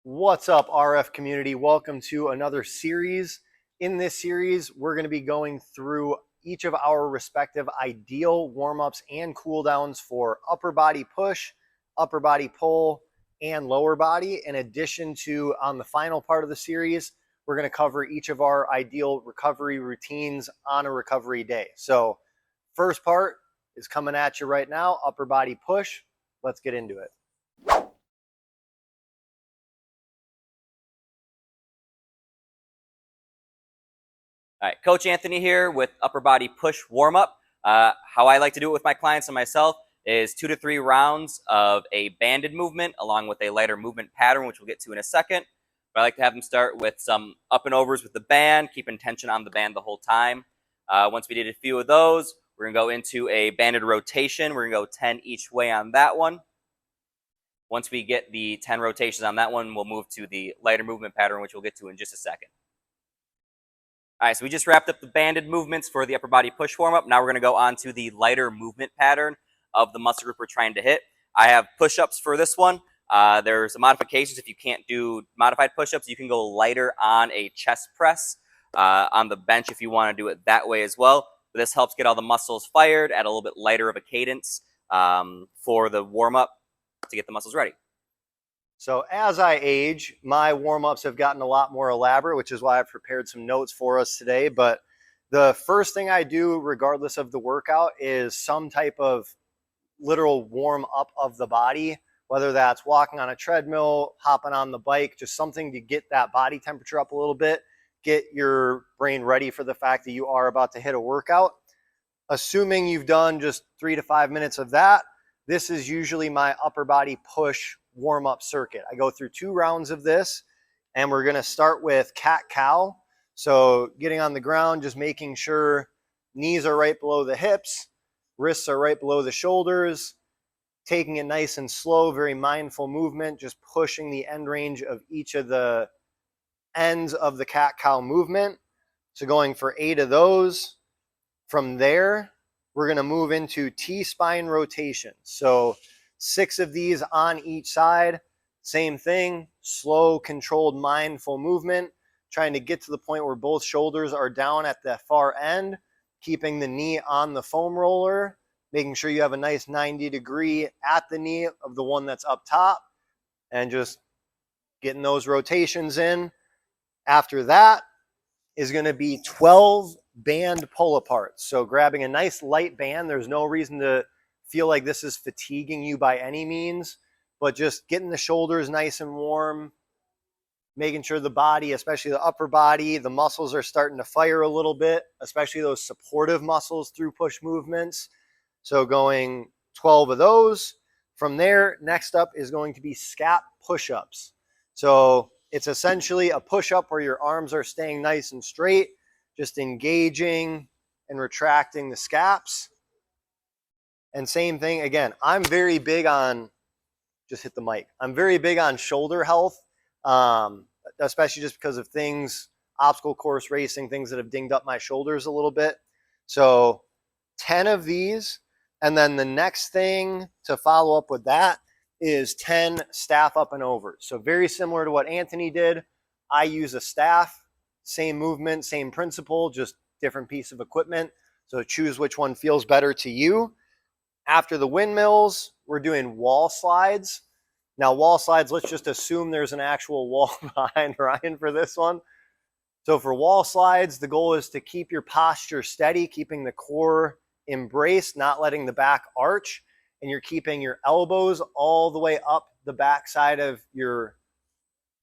What's up, RF community? Welcome to another series. In this series, we're going to be going through each of our respective ideal warm-ups and cooldowns for upper body push, upper body pull, and lower body. In addition to, on the final part of the series, we're going to cover each of our ideal recovery routines on a recovery day. So first part is coming at you right now, upper body push. Let's get into it. All right, Coach Anthony here with upper body push warm up. How I like to do it with my clients and myself is 2 to 3 rounds of a banded movement along with a lighter movement pattern, which we'll get to in a second. But I like to have them start with some up and overs with the band, keeping tension on the band the whole time. Once we did a few of those, we're gonna go into a banded rotation. We're gonna go 10 each way on that one. Once we get the 10 rotations on that one, we'll move to the lighter movement pattern, which we'll get to in just a second. All right, so we just wrapped up the banded movements for the upper body push warm-up. Now we're going to go on to the lighter movement pattern of the muscle group we're trying to hit. I have push-ups for this one. There's modifications. If you can't do modified push-ups, you can go lighter on a chest press on the bench if you want to do it that way as well. But this helps get all the muscles fired at a little bit lighter of a cadence for the warm-up to get the muscles ready. So as I age, my warm-ups have gotten a lot more elaborate, which is why I've prepared some notes for us today. But the first thing I do, regardless of the workout, is some type of literal warm up of the body, whether that's walking on a treadmill, hopping on the bike, just something to get that body temperature up a little bit, get your brain ready for the fact that you are about to hit a workout. Assuming you've done just 3 to 5 minutes of that, this is usually my upper body push warm-up circuit. I go through 2 rounds of this, and we're going to start with cat-cow. So getting on the ground, just making sure knees are right below the hips, wrists are right below the shoulders, taking it nice and slow, very mindful movement, just pushing the end range of each of the ends of the cat-cow movement. So going for 8 of those. From there, we're going to move into T-spine rotations. So 6 of these on each side. Same thing, slow, controlled, mindful movement, trying to get to the point where both shoulders are down at the far end, keeping the knee on the foam roller, making sure you have a nice 90-degree at the knee of the one that's up top, and just getting those rotations in. After that is going to be 12 band pull aparts. So grabbing a nice light band, there's no reason to feel like this is fatiguing you by any means, but just getting the shoulders nice and warm, making sure the body, especially the upper body, the muscles are starting to fire a little bit, especially those supportive muscles through push movements. So going 12 of those. From there, next up is going to be scap push-ups. So it's essentially a push-up where your arms are staying nice and straight, just engaging and retracting the scaps. And same thing, again, I'm very big on, just hit the mic. I'm very big on shoulder health, especially just because of things, obstacle course racing, things that have dinged up my shoulders a little bit. So 10 of these. And then the next thing to follow up with that is 10 staff up and over. So very similar to what Anthony did. I use a staff, same movement, same principle, just different piece of equipment. So choose which one feels better to you. After the windmills, we're doing wall slides. Now, wall slides, let's just assume there's an actual wall behind Ryan for this one. So for wall slides, the goal is to keep your posture steady, keeping the core embraced, not letting the back arch, and you're keeping your elbows all the way up the back side of your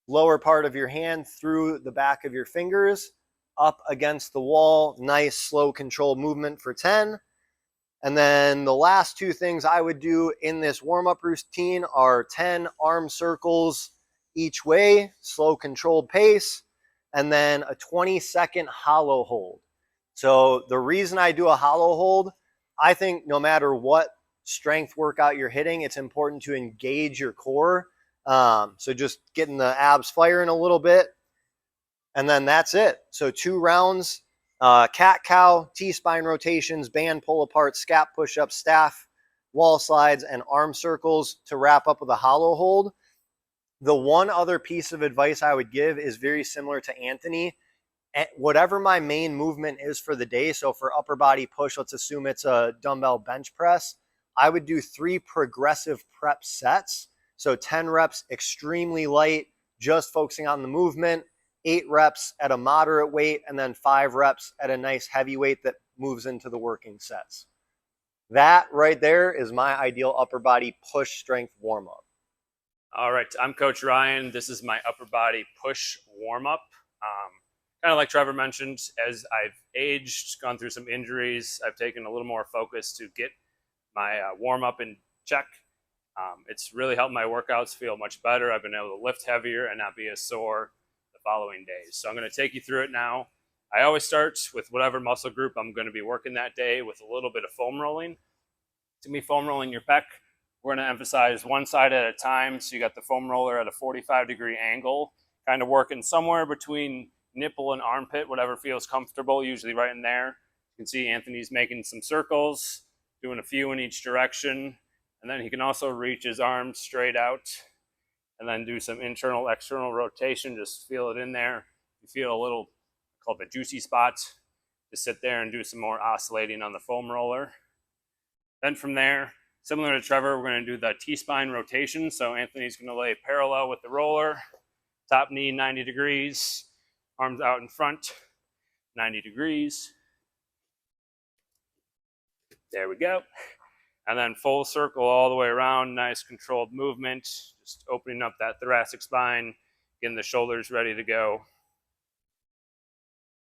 lower part of your hand through the back of your fingers, up against the wall. Nice, slow, controlled movement for 10. And then the last 2 things I would do in this warm-up routine are 10 arm circles each way, slow, controlled pace, and then a 20-second hollow hold. So the reason I do a hollow hold, I think no matter what strength workout you're hitting, it's important to engage your core. So just getting the abs firing a little bit, and then that's it. So 2 rounds. Cat-cow, T-spine rotations, band pull-apart, scap push-ups, staff, wall slides, and arm circles to wrap up with a hollow hold. The one other piece of advice I would give is very similar to Anthony. Whatever my main movement is for the day, so for upper body push, let's assume it's a dumbbell bench press, I would do 3 progressive prep sets. So 10 reps extremely light, just focusing on the movement, 8 reps at a moderate weight, and then 5 reps at a nice heavy weight that moves into the working sets. That right there is my ideal upper body push strength warm up. All right, I'm Coach Ryan. This is my upper body push warm up. Kind of like Trevor mentioned, as I've aged, gone through some injuries, I've taken a little more focus to get my warm up in check. It's really helped my workouts feel much better. I've been able to lift heavier and not be as sore the following days. So I'm going to take you through it now. I always start with whatever muscle group I'm going to be working that day with a little bit of foam rolling. To me, foam rolling your pec, we're going to emphasize one side at a time. So you got the foam roller at a 45-degree angle, kind of working somewhere between nipple and armpit, whatever feels comfortable, usually right in there. You can see Anthony's making some circles, doing a few in each direction. And then he can also reach his arms straight out and then do some internal, external rotation. Just feel it in there. You feel a little, called the juicy spot. Just sit there and do some more oscillating on the foam roller. Then from there, similar to Trevor, we're going to do the T-spine rotation. So Anthony's going to lay parallel with the roller, top knee 90 degrees, arms out in front, 90 degrees. There we go. And then full circle all the way around, nice controlled movement, just opening up that thoracic spine, getting the shoulders ready to go.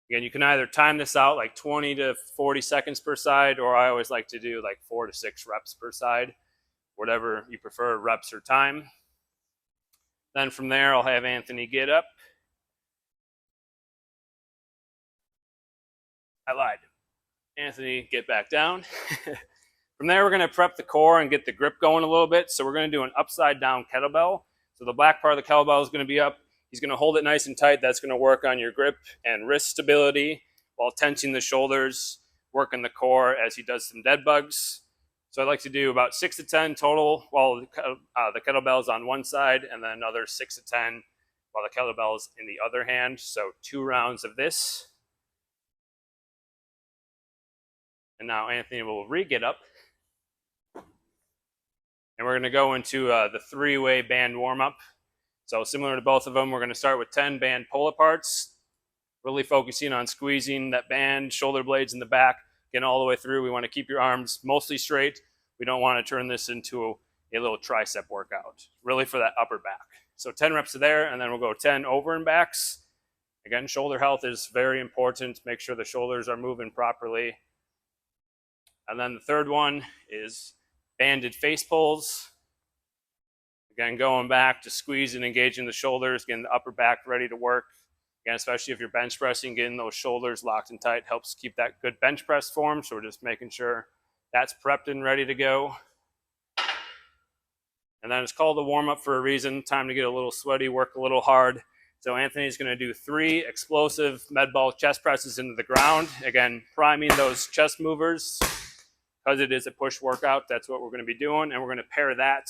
Again, you can either time this out like 20 to 40 seconds per side, or I always like to do like 4 to 6 reps per side, whatever you prefer, reps or time. Then from there, I'll have Anthony get up. I lied. Anthony, get back down. From there, we're going to prep the core and get the grip going a little bit. So we're going to do an upside down kettlebell. So the black part of the kettlebell is going to be up. He's going to hold it nice and tight. That's going to work on your grip and wrist stability while tensing the shoulders, working the core as he does some dead bugs. So I like to do about 6 to 10 total while the kettlebell is on one side, and then another 6 to 10 while the kettlebell is in the other hand. So 2 rounds of this. And now Anthony will re-get up. And we're going to go into the 3-way band warm-up. So similar to both of them, we're going to start with 10 band pull-aparts, really focusing on squeezing that band, shoulder blades in the back, getting all the way through. We want to keep your arms mostly straight. We don't want to turn this into a little tricep workout, really for that upper back. So 10 reps of there, and then we'll go 10 over and backs. Again, shoulder health is very important. Make sure the shoulders are moving properly. And then the third one is banded face pulls. Again, going back to squeeze and engaging the shoulders, getting the upper back ready to work. Again, especially if you're bench pressing, getting those shoulders locked and tight helps keep that good bench press form. So we're just making sure that's prepped and ready to go. And then it's called a warm up for a reason. Time to get a little sweaty, work a little hard. So Anthony's going to do 3 explosive med ball chest presses into the ground. Again, priming those chest movers. Because it is a push workout, that's what we're going to be doing. And we're going to pair that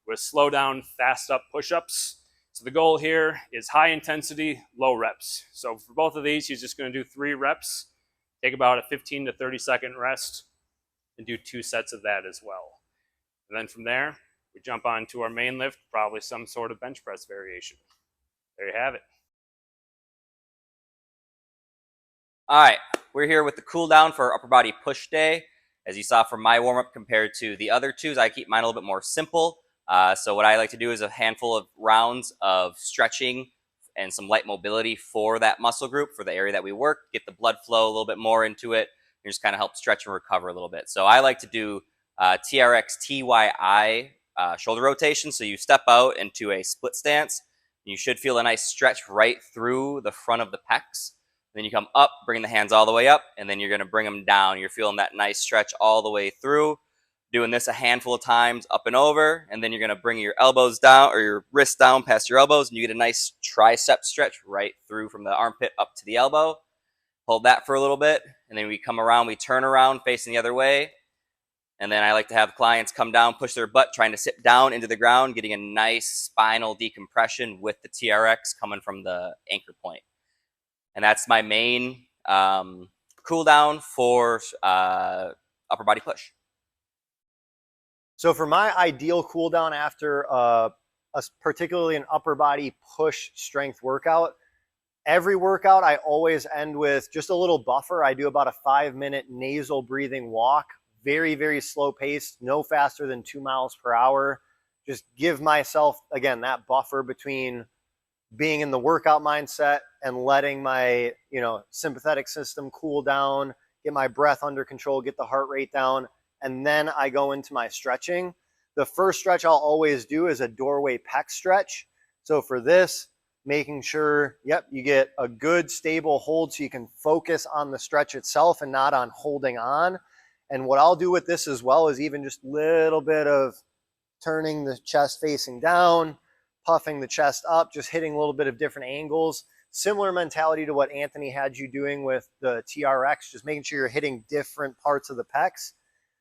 with slow down, fast up push-ups. So the goal here is high intensity, low reps. So for both of these, he's just going to do 3 reps, take about a 15 to 30 second rest, and do 2 sets of that as well. And then from there, we jump on to our main lift, probably some sort of bench press variation. There you have it. All right, we're here with the cool down for our upper body push day. As you saw from my warm-up compared to the other 2s, I keep mine a little bit more simple. So what I like to do is a handful of rounds of stretching and some light mobility for that muscle group, for the area that we work, get the blood flow a little bit more into it, and just kind of help stretch and recover a little bit. So I like to do TRX TYI shoulder rotation. So you step out into a split stance. You should feel a nice stretch right through the front of the pecs. Then you come up, bring the hands all the way up, and then you're going to bring them down. You're feeling that nice stretch all the way through. Doing this a handful of times up and over, and then you're going to bring your elbows down or your wrists down past your elbows, and you get a nice tricep stretch right through from the armpit up to the elbow. Hold that for a little bit, and then we come around, we turn around facing the other way, And then I like to have clients come down, push their butt, trying to sit down into the ground, getting a nice spinal decompression with the TRX coming from the anchor point. And that's my main cool down for upper body push. So for my ideal cool down after particularly an upper body push strength workout, every workout I always end with just a little buffer. I do about a 5-minute nasal breathing walk, very, very slow paced, no faster than 2 miles per hour. Just give myself, again, that buffer between being in the workout mindset and letting my, sympathetic system cool down, get my breath under control, get the heart rate down, and then I go into my stretching. The first stretch I'll always do is a doorway pec stretch. So for this, making sure, you get a good stable hold so you can focus on the stretch itself and not on holding on. And what I'll do with this as well is even just a little bit of turning the chest facing down, puffing the chest up, just hitting a little bit of different angles. Similar mentality to what Anthony had you doing with the TRX, just making sure you're hitting different parts of the pecs.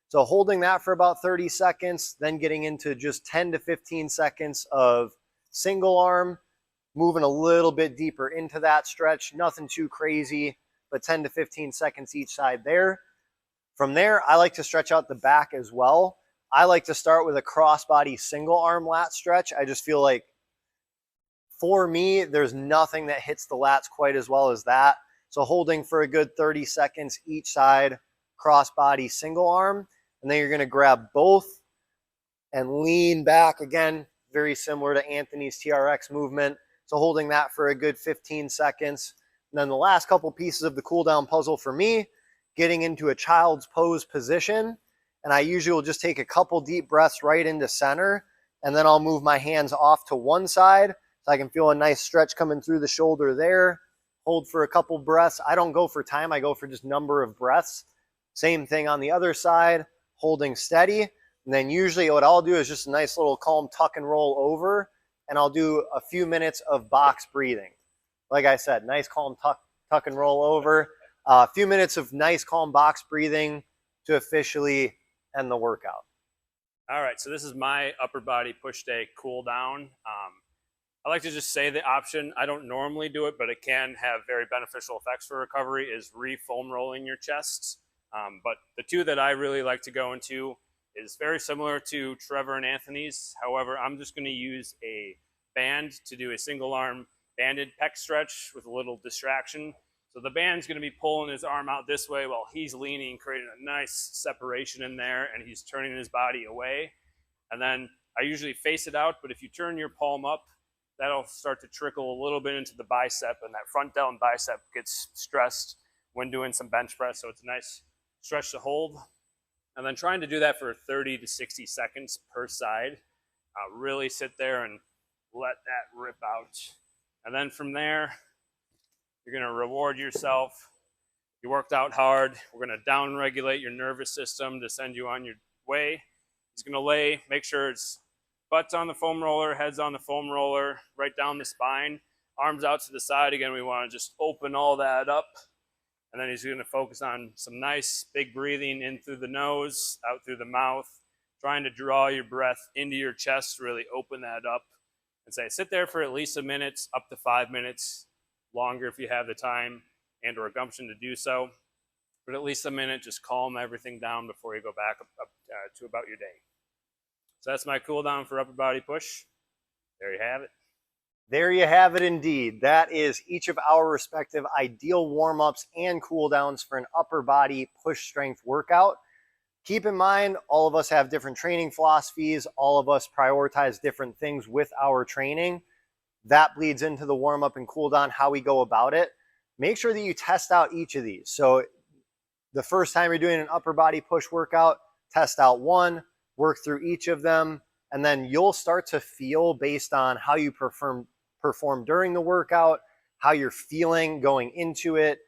So holding that for about 30 seconds, then getting into just 10 to 15 seconds of single arm, moving a little bit deeper into that stretch. Nothing too crazy, but 10 to 15 seconds each side there. From there, I like to stretch out the back as well. I like to start with a crossbody single arm lat stretch. I just feel like for me, there's nothing that hits the lats quite as well as that. So holding for a good 30 seconds each side, crossbody single arm, and then you're going to grab both and lean back again, very similar to Anthony's TRX movement. So holding that for a good 15 seconds. And then the last couple pieces of the cool down puzzle for me, getting into a child's pose position. And I usually will just take a couple deep breaths right into center, and then I'll move my hands off to one side so I can feel a nice stretch coming through the shoulder there. Hold for a couple breaths. I don't go for time, I go for just number of breaths. Same thing on the other side, holding steady. And then usually what I'll do is just a nice little calm tuck and roll over, and I'll do a few minutes of box breathing. Like I said, nice calm tuck and roll over. A few minutes of nice calm box breathing to officially end the workout. All right, so this is my upper body push day cool down. I like to just say the option, I don't normally do it, but it can have very beneficial effects for recovery, is re-foam rolling your chest. But the two that I really like to go into is very similar to Trevor and Anthony's. However, I'm just going to use a band to do a single arm banded pec stretch with a little distraction. So the band's going to be pulling his arm out this way while he's leaning, creating a nice separation in there, and he's turning his body away. And then I usually face it out, but if you turn your palm up, that'll start to trickle a little bit into the bicep, and that front down bicep gets stressed when doing some bench press. So it's a nice stretch to hold. And then trying to do that for 30 to 60 seconds per side. Really sit there and let that rip out. And then from there, you're going to reward yourself. You worked out hard. We're going to down-regulate your nervous system to send you on your way. He's going to lay, make sure it's butt's on the foam roller, head's on the foam roller, right down the spine, arms out to the side. Again, we want to just open all that up. And then he's going to focus on some nice big breathing in through the nose, out through the mouth, trying to draw your breath into your chest, really open that up. And say, sit there for at least a minute, up to 5 minutes. Longer if you have the time and or gumption to do so, but at least a minute, just calm everything down before you go back up to about your day. So that's my cool down for upper body push. There you have it. There you have it indeed. That is each of our respective ideal warm-ups and cool downs for an upper body push strength workout. Keep in mind, all of us have different training philosophies. All of us prioritize different things with our training. That bleeds into the warm-up and cool down, how we go about it. Make sure that you test out each of these. So the first time you're doing an upper body push workout, test out one, work through each of them, and then you'll start to feel based on how you perform during the workout, how you're feeling going into it,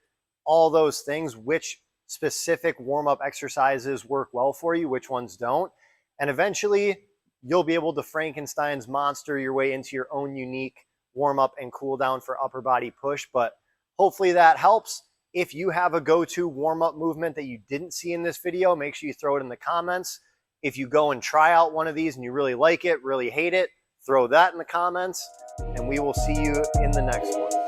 all those things, which specific warm-up exercises work well for you, which ones don't. And eventually, you'll be able to Frankenstein's monster your way into your own unique warm-up and cool down for upper body push. But hopefully that helps. If you have a go-to warm-up movement that you didn't see in this video, make sure you throw it in the comments. If you go and try out one of these and you really like it, really hate it, throw that in the comments, and we will see you in the next one.